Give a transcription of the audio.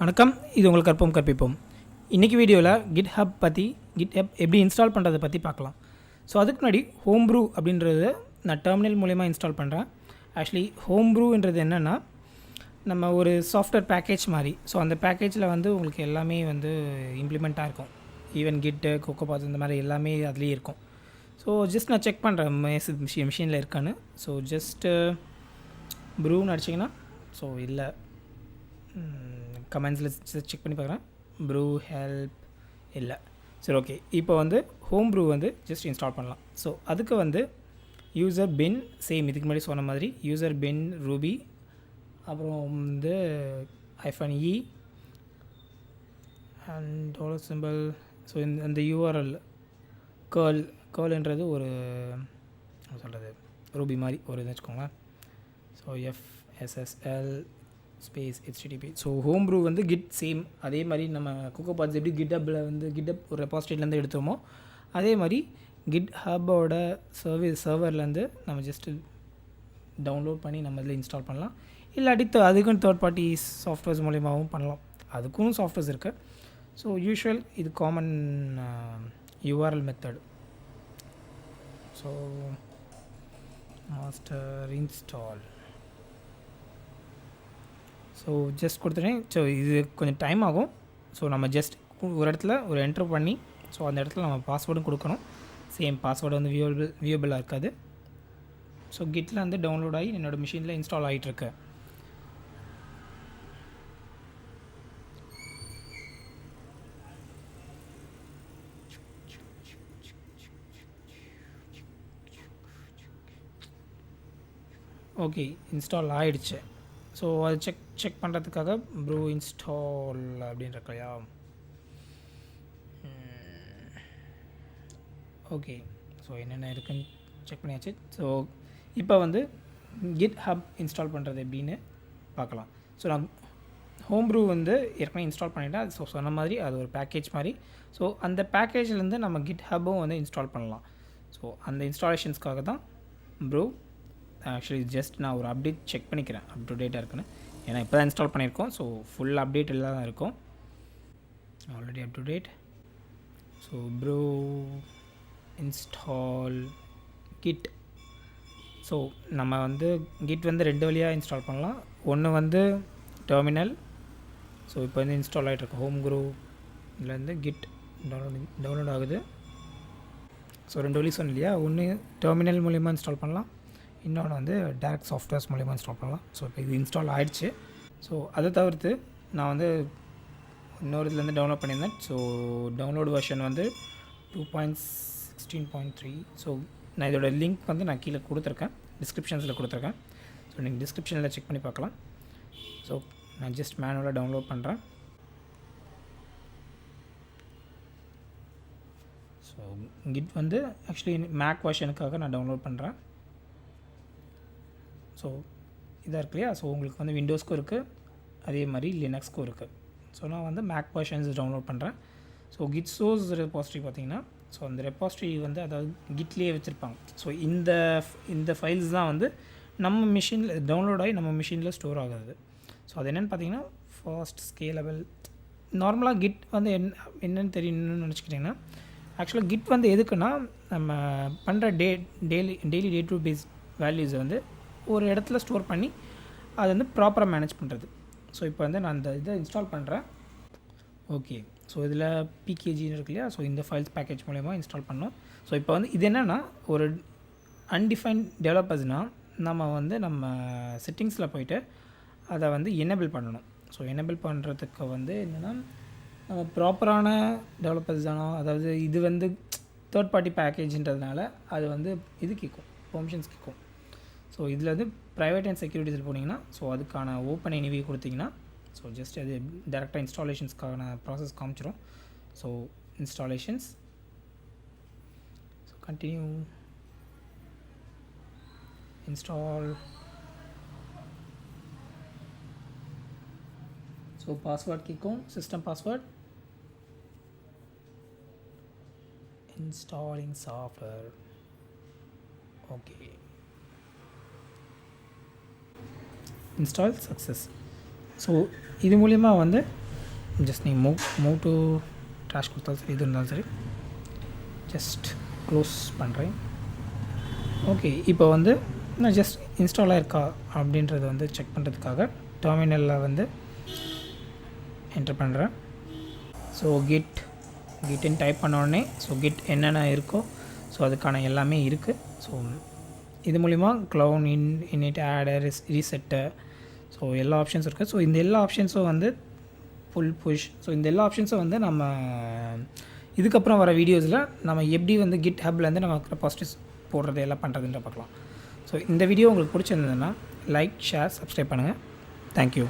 வணக்கம், இது உங்களுக்கு கற்போம் கற்பிப்போம். இன்றைக்கி வீடியோவில் GitHub பற்றி GitHub எப்படி இன்ஸ்டால் பண்ணுறதை பற்றி பார்க்கலாம். ஸோ அதுக்கு முன்னாடி HomeBrew அப்படின்றது நான் டெர்மினல் மூலயமா இன்ஸ்டால் பண்ணுறேன். ஆக்சுவலி HomeBrewன்றது என்னென்னா நம்ம ஒரு சாஃப்ட்வேர் பேக்கேஜ் மாதிரி. ஸோ அந்த பேக்கேஜில் வந்து உங்களுக்கு எல்லாமே வந்து இம்ப்ளிமெண்ட்டாக இருக்கும். ஈவன் கிட்டு கோகோபாத் இந்த மாதிரி எல்லாமே அதுலேயே இருக்கும். ஸோ ஜஸ்ட் நான் செக் பண்ணுறேன் மிஷினில் இருக்கான்னு. ஸோ ஜஸ்ட்டு ப்ரூன்னு அடிச்சிங்கன்னா ஸோ இல்லை கமெண்ட்ஸில் செக் பண்ணி பார்க்குறேன். ப்ரூ ஹெல்ப் இல்லை. சரி, ஓகே. இப்போ வந்து HomeBrew வந்து ஜஸ்ட் இன்ஸ்டால் பண்ணலாம். ஸோ அதுக்கு வந்து யூசர் பின் சேம் இதுக்கு முன்னாடி சொன்ன மாதிரி யூசர் பின் ரூபி, அப்புறம் வந்து -e and dollar simple. So இந்த யூஆர்எல் கேர்ள்ன்றது ஒரு சொல்கிறது ரூபி மாதிரி ஒரு இது வச்சுக்கோங்களேன். So FSSL space HTTP. So HomeBrew வந்து கிட் சேம் அதே மாதிரி நம்ம கோகோபாத்ஸ் எப்படி GitHubல வந்து GitHub ஒரு ரெபாசிட்டரிலேருந்து எடுத்தோமோ அதே மாதிரி GitHubோட சர்வர்லேருந்து நம்ம ஜஸ்ட்டு டவுன்லோட் பண்ணி நம்ம இதில் இன்ஸ்டால் பண்ணலாம். இல்லாட்டி அதுக்குன்னு தேர்ட் பார்ட்டி சாஃப்ட்வேர்ஸ் மூலியமாகவும் பண்ணலாம். அதுக்கும் சாஃப்ட்வேர்ஸ் இருக்குது. ஸோ யூஷுவல் இது common URL method. So master install. So just கொடுத்துட்டேன். ஸோ இது கொஞ்சம் டைம் ஆகும். ஸோ நம்ம ஜஸ்ட் ஒரு இடத்துல ஒரு என்ட்ரு பண்ணி ஸோ அந்த இடத்துல நம்ம பாஸ்வேர்டும் கொடுக்கணும். சேம் பாஸ்வேர்டு வந்து வியூபிளாக இருக்காது. ஸோ கிட்டில் வந்து டவுன்லோட் ஆகி என்னோடய மிஷினில் இன்ஸ்டால் ஆகிட்டுருக்கு. ஓகே, இன்ஸ்டால் ஆகிடுச்சு. ஸோ அது செக் பண்ணுறதுக்காக ப்ரூ இன்ஸ்டால் அப்படின்னு இருக்கையா. ஓகே, ஸோ என்னென்ன இருக்குன்னு செக் பண்ணியாச்சு. ஸோ இப்போ வந்து GitHub இன்ஸ்டால் பண்ணுறது எப்படின்னு பார்க்கலாம். ஸோ நான் HomeBrew வந்து ஏற்கனவே இன்ஸ்டால் பண்ணிவிட்டேன். அது சொன்ன மாதிரி அது ஒரு பேக்கேஜ் மாதிரி. ஸோ அந்த பேக்கேஜ்லேருந்து நம்ம GitHubம் வந்து இன்ஸ்டால் பண்ணலாம். ஸோ அந்த இன்ஸ்டாலேஷன்ஸ்க்காக தான் ப்ரூ. ஆக்சுவலி ஜஸ்ட் நான் ஒரு அப்டேட் செக் பண்ணிக்கிறேன் அப் டு டேட்டாக இருக்குன்னு. ஏன்னா இப்போ தான் இன்ஸ்டால் பண்ணியிருக்கோம். ஸோ ஃபுல் அப்டேட் எல்லாம் தான் இருக்கும். Already up to. So brew install git. So நம்ம வந்து கிட் வந்து 2 வழியாக இன்ஸ்டால் பண்ணலாம். ஒன்று வந்து டெர்மினல். ஸோ இப்போ வந்து இன்ஸ்டால் ஆகிட்டுருக்கு. HomeBrewலேருந்து கிட் டவுன்லோட் ஆகுது. ஸோ 2 வழி சொன்னேன் இல்லையா. ஒன்று டெர்மினல் மூலிமா இன்ஸ்டால் பண்ணலாம், இன்னொன்று வந்து டேரக்ட் சாஃப்ட்வேர்ஸ் மூலிமா இன்ஸ்டால் பண்ணலாம். ஸோ இப்போ இது இன்ஸ்டால் ஆகிடுச்சு. ஸோ அதை தவிர்த்து நான் வந்து இன்னொரு இதுலேருந்து டவுன்லோட் பண்ணியிருந்தேன். ஸோ டவுன்லோட் வெர்ஷன் வந்து 2.16.3. ஸோ நான் இதோட லிங்க் வந்து நான் கீழே கொடுத்துருக்கேன், டிஸ்கிரிப்ஷன்ஸில் கொடுத்துருக்கேன். ஸோ நீங்கள் டிஸ்கிரிப்ஷனில் செக் பண்ணி பார்க்கலாம். ஸோ நான் ஜஸ்ட் மேனுவலாக டவுன்லோட் பண்ணுறேன். ஸோ கிட் வந்து ஆக்சுவலி மேக் வெர்ஷனுக்காக நான் டவுன்லோட் பண்ணுறேன். ஸோ இதாக இருக்கு இல்லையா. ஸோ உங்களுக்கு வந்து விண்டோஸ்க்கும் இருக்குது, அதே மாதிரி லினக்ஸ்க்கும் இருக்குது. ஸோ நான் வந்து மேக் வெர்ஷன்ஸ் டவுன்லோட் பண்ணுறேன். ஸோ கிட் சோர்ஸ் ரெபாசிட்டரி பார்த்திங்கன்னா, ஸோ அந்த ரெபாசிட்டரி வந்து அதாவது கிட்லேயே வச்சுருப்பாங்க. ஸோ இந்த ஃபைல்ஸ் தான் வந்து நம்ம மிஷினில் டவுன்லோட் ஆகி நம்ம மிஷினில் ஸ்டோர் ஆகுது. ஸோ அது என்னென்னு பார்த்தீங்கன்னா ஃபாஸ்ட் ஸ்கேலபிள். நார்மலாக கிட் வந்து என்னென்னு தெரியணும்னு நினச்சிக்கிட்டிங்கன்னா, ஆக்சுவலாக கிட் வந்து எதுக்குன்னா நம்ம பண்ணுற டெய்லி டே டு பேஸ் வேல்யூஸை வந்து ஒரு இடத்துல ஸ்டோர் பண்ணி அது வந்து ப்ராப்பராக மேனேஜ் பண்ணுறது. ஸோ இப்போ வந்து நான் இந்த இதை இன்ஸ்டால் பண்ணுறேன். ஓகே, ஸோ இதில் பிகேஜின்னு இருக்கு இல்லையா. ஸோ இந்த ஃபைல்ஸ் பேக்கேஜ் மூலயமா இன்ஸ்டால் பண்ணோம். ஸோ இப்போ வந்து இது என்னென்னா ஒரு அன்டிஃபைன்ட் டெவலப்பர்ஸ்னால் நம்ம வந்து நம்ம செட்டிங்ஸில் போய்ட்டு அதை வந்து எனேபிள் பண்ணணும். ஸோ எனேபிள் பண்ணுறதுக்கு வந்து என்னென்னா நம்ம ப்ராப்பரான டெவலப்பர்ஸ் தானோ, அதாவது இது வந்து தேர்ட் பார்ட்டி பேக்கேஜ்ன்றதுனால அது வந்து இது கேட்கும், பெர்மிஷன்ஸ் கேட்கும். ஸோ இதில் வந்து ப்ரைவேட் அண்ட் செக்யூரிட்டிஸில் போனீங்கன்னா ஸோ அதுக்கான ஓப்பன் எனிவே கொடுத்தீங்கன்னா ஸோ ஜஸ்ட் அது டேரெக்டாக இன்ஸ்டாலேஷன்ஸ்க்கான ப்ராசஸ் காமிச்சிடும். So installations. So continue install. So password கேட்கும், system password. Installing software. Okay, install success. So இது மூலிமா வந்து ஜஸ்ட் நீங்கள் மூவ் டு ட்ராஷ் கொடுத்தாலும் சரி, இது இருந்தாலும் சரி. ஜஸ்ட் க்ளோஸ் பண்ணுறேன். ஓகே, இப்போ வந்து நான் ஜஸ்ட் இன்ஸ்டால் ஆயிருக்கா அப்படின்றத வந்து செக் பண்ணுறதுக்காக டெர்மினலில் வந்து என்டர் பண்ணுறேன். ஸோ கிட்ன்னு டைப் பண்ண உடனே ஸோ கிட் என்னென்ன இருக்கோ ஸோ அதுக்கான எல்லாமே இருக்குது. ஸோ இது மூலிமா க்ளவுன் இன்இட் ஆடர் ரீசெட்டு ஸோ எல்லா ஆப்ஷன்ஸும் இருக்குது. ஸோ இந்த எல்லா ஆப்ஷன்ஸும் வந்து புல் புஷ், ஸோ இந்த எல்லா ஆப்ஷன்ஸும் வந்து நம்ம இதுக்கப்புறம் வர வீடியோஸில் நம்ம எப்படி வந்து கிட் ஹப்லேருந்து நம்ம ரெபாசிட்டரிஸ் போடுறது எல்லாம் பண்ணுறதுன்ற பார்க்கலாம். ஸோ இந்த வீடியோ உங்களுக்கு பிடிச்சிருந்ததுன்னா லைக், ஷேர், சப்ஸ்கிரைப் பண்ணுங்கள். தேங்க்யூ.